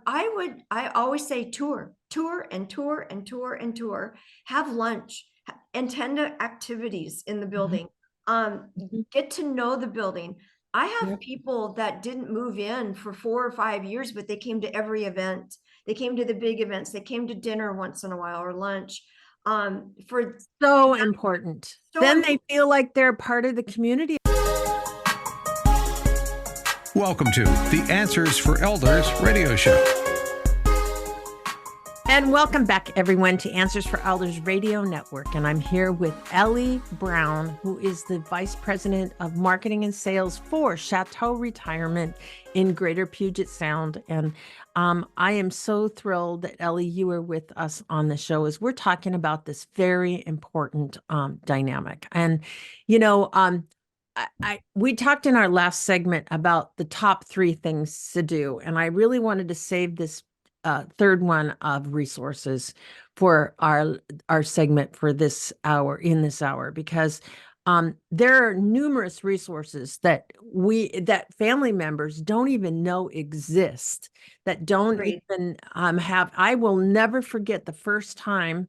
I always say tour and tour and tour and tour, have lunch, attend to activities in the building, Mhm. get to know the building. I have Yep. people that didn't move in for 4 or 5 years, but they came to every event. They came to the big events. They came to dinner once in a while or lunch. For So important. so Then they feel like they're part of the community. Welcome to the Answers for Elders radio show. And welcome back, everyone, to Answers for Elders Radio Network. And I'm here with Ellie Brown, who is the Vice President of Marketing and Sales for Chateau Retirement in Greater Puget Sound. And I am so thrilled that, Ellie, you are with us on the show as we're talking about this very important dynamic. And, you know, we talked in our last segment about the top 3 things to do, and I really wanted to save this third one of resources for our segment for this hour, because there are numerous resources that family members don't even know exist, that don't Great. even have. I will never forget the first time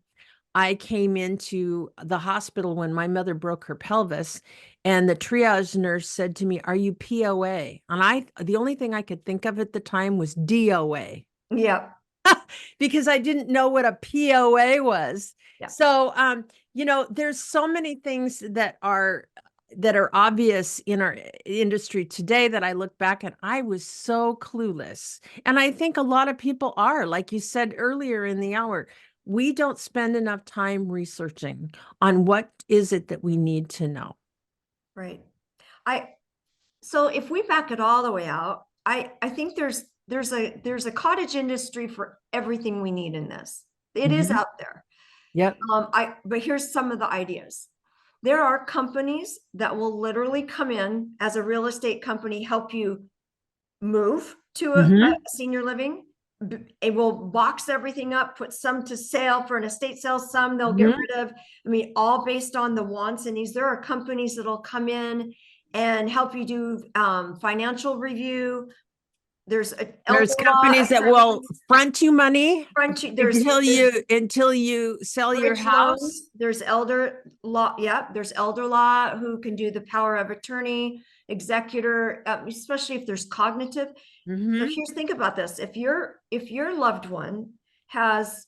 I came into the hospital when my mother broke her pelvis, and the triage nurse said to me, "Are you POA?" And the only thing I could think of at the time was DOA, Yeah. because I didn't know what a POA was. Yeah. So, there's so many things that are obvious in our industry today that I look back and I was so clueless. And I think a lot of people are, like you said earlier in the hour, we don't spend enough time researching on what is it that we need to know. Right. So if we back it all the way out, I think there's a cottage industry for everything we need in this. It is Mhm. out there. Yep. But here's some of the ideas. There are companies that will literally come in as a real estate company, help you move to a Mhm. senior living. It will box everything up, put some to sale for an estate sale, some they'll get Mhm. rid of. I mean, all based on the wants and needs. There are companies that'll come in and help you do financial review. There's elder There's law companies that will attorneys, front you money there's until you sell your bridge house. loans. There's elder law. Yeah, there's elder law who can do the power of attorney, executor, especially if there's cognitive. So Mhm. think about this. If your loved one has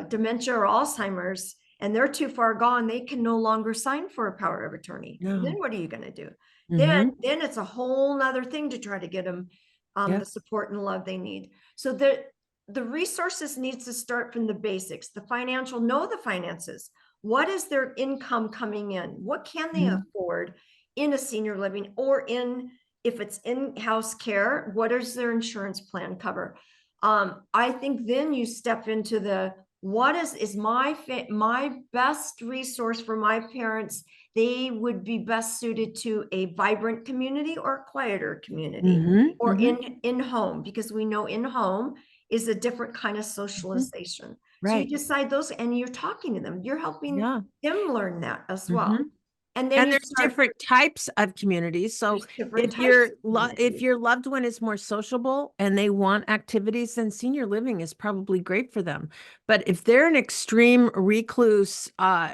dementia or Alzheimer's and they're too far gone, they can no longer sign for a power of attorney. Then No. what are you going to do? Then Mhm. it's a whole nother thing to try to get them the Yep. support and love they need. So the resources needs to start from the basics, the financial, know the finances. What is their income coming in? What can they Mhm. afford in a senior living or if it's in-house care, what does their insurance plan cover? I think then you step into what is my best resource for my parents. They would be best suited to a vibrant community or a quieter community Mhm. or Mhm. in home, because we know in home is a different kind of Mhm. socialization. So you Right. decide those and you're talking to them. You're helping Yeah. them learn that as well. Mhm. And then And you there's start, different types of communities. So there's different types of if communities. your loved one is more sociable and they want activities, then senior living is probably great for them. But if they're an extreme recluse,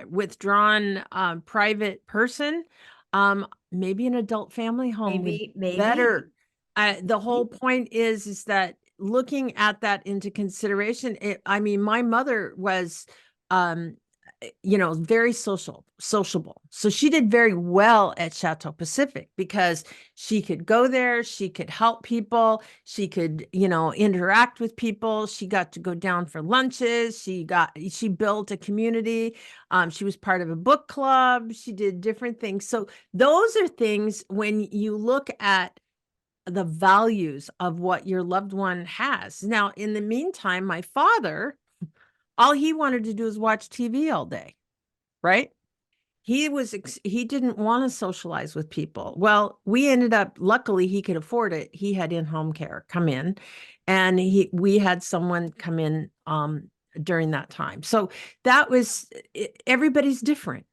withdrawn, private person, maybe an adult family home would be Maybe. better. The whole point is that looking at that into consideration. I mean, my mother was, um, very sociable. So she did very well at Chateau Pacific because she could go there, she could help people, she could, interact with people. She got to go down for lunches. She built a community. She was part of a book club. She did different things. So those are things when you look at the values of what your loved one has. Now, in the meantime, my father, all he wanted to do is watch TV all day, right? He didn't want to socialize with people. Well, we ended up, luckily he could afford it. He had in-home care come in, and we had someone come in during that time. So everybody's different.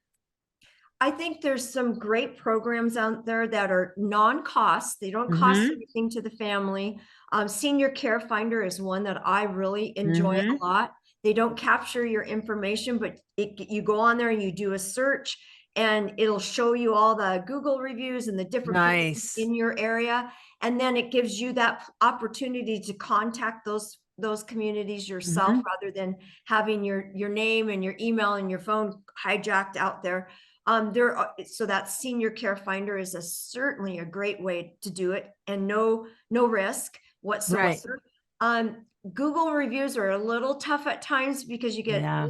I think there's some great programs out there that are non-cost. They don't cost Mhm. anything to the family. Senior Care Finder is one that I really enjoy Mhm. a lot. They don't capture your information, but you go on there and you do a search and it'll show you all the Google reviews and the different people Nice. in your area. And then it gives you that opportunity to contact those communities yourself Mhm. rather than having your name and your email and your phone hijacked out there. So that Senior Care Finder is certainly a great way to do it, and no risk Right. whatsoever. Google reviews are a little tough at times because you get Yeah.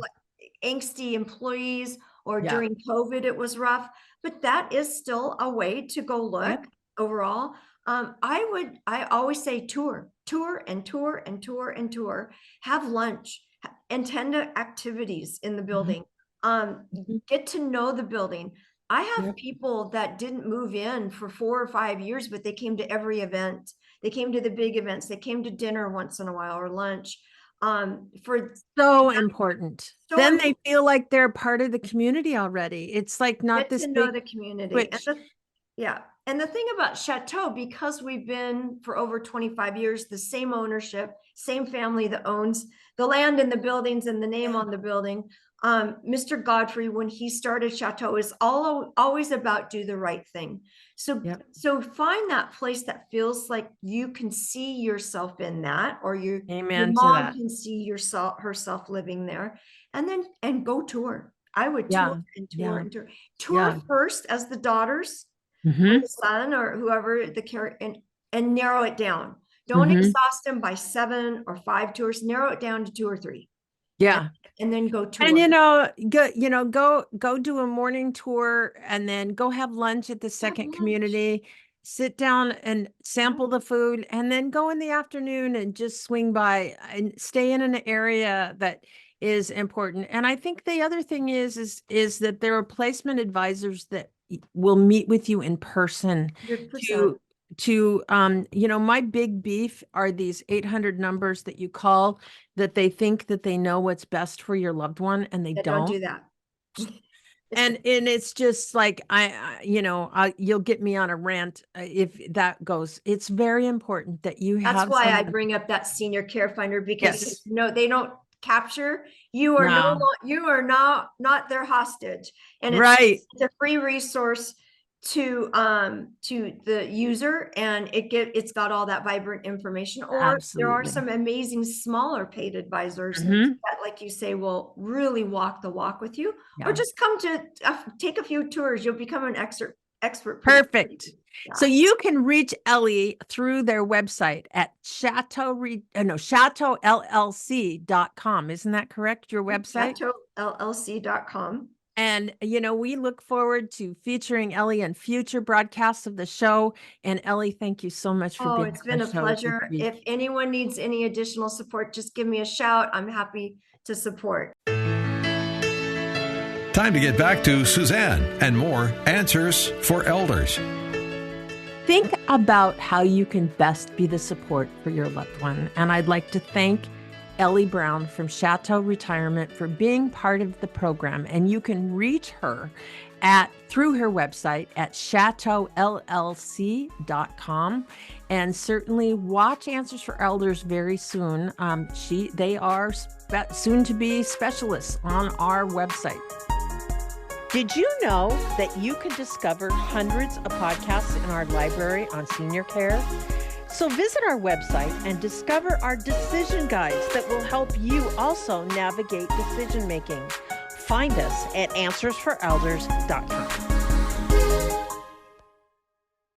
angsty employees, or Yeah. during COVID it was rough, but that is still a way to go look Yep. overall. I always say tour and tour and tour and tour, have lunch, attend to activities in the building. Mhm. Get to know the building. I have Yep. people that didn't move in for 4 or 5 years, but they came to every event. They came to the big events. They came to dinner once in a while, or lunch. For So important. so Then they important. feel like they're part of the community already. It's like not Get this to know big the community. switch. Yeah. And the thing about Chateau, because we've been for over 25 years, the same ownership, same family that owns the land and the buildings and the name on the building. Mr. Godfrey, when he started Chateau, is always about do the right thing. So, Yep. so find that place that feels like you can see yourself in that, or your Amen to mom that. can see herself living there, and go tour. I would tour Yeah. and tour Yeah. and tour. Tour Yeah. first as the daughters or Mhm. the son or whoever the care, and narrow it down. Don't Mhm. exhaust them by 7 or 5 tours. Narrow it down to 2 or 3, and, Yeah. and then go And tour. go do a morning tour and then go have lunch at the Have second lunch. community, sit down and sample the food, and then go in the afternoon and just swing by and stay in an area that is important. And I think the other thing is that there are placement advisors that will meet with you in person 100%. my big beef are these 800 numbers that you call that they think that they know what's best for your loved one and they Yeah, don't don't. do that. And it's just like you'll get me on a rant if that goes. It's very important that you That's have why I someone. bring up that Senior Care Finder, because Yes. no, they don't capture you. No. You are not their hostage, and Right. it's a free resource to the user, and it's got all that vibrant information. Or there are Absolutely. some amazing smaller paid advisors Mhm. that, like you say, will really walk the walk with you, or Yeah. just come to take a few tours. You'll become an expert pretty Perfect. quickly. So Yeah. you can reach Ellie through their website at chateaullc.com. Isn't that correct? Your website? ChateauLLC.com. And, we look forward to featuring Ellie in future broadcasts of the show. And Ellie, thank you so much for Oh, being it's on been the a show this pleasure. week. If anyone needs any additional support, just give me a shout. I'm happy to support. Time to get back to Suzanne and more Answers for Elders. Think about how you can best be the support for your loved one. And I'd like to thank Ellie Brown from Chateau Retirement for being part of the program. And you can reach her through her website at chateaullc.com. And certainly watch Answers for Elders very soon. They are soon to be specialists on our website. Did you know that you can discover hundreds of podcasts in our library on senior care? So visit our website and discover our decision guides that will help you also navigate decision making. Find us at answersforelders.com.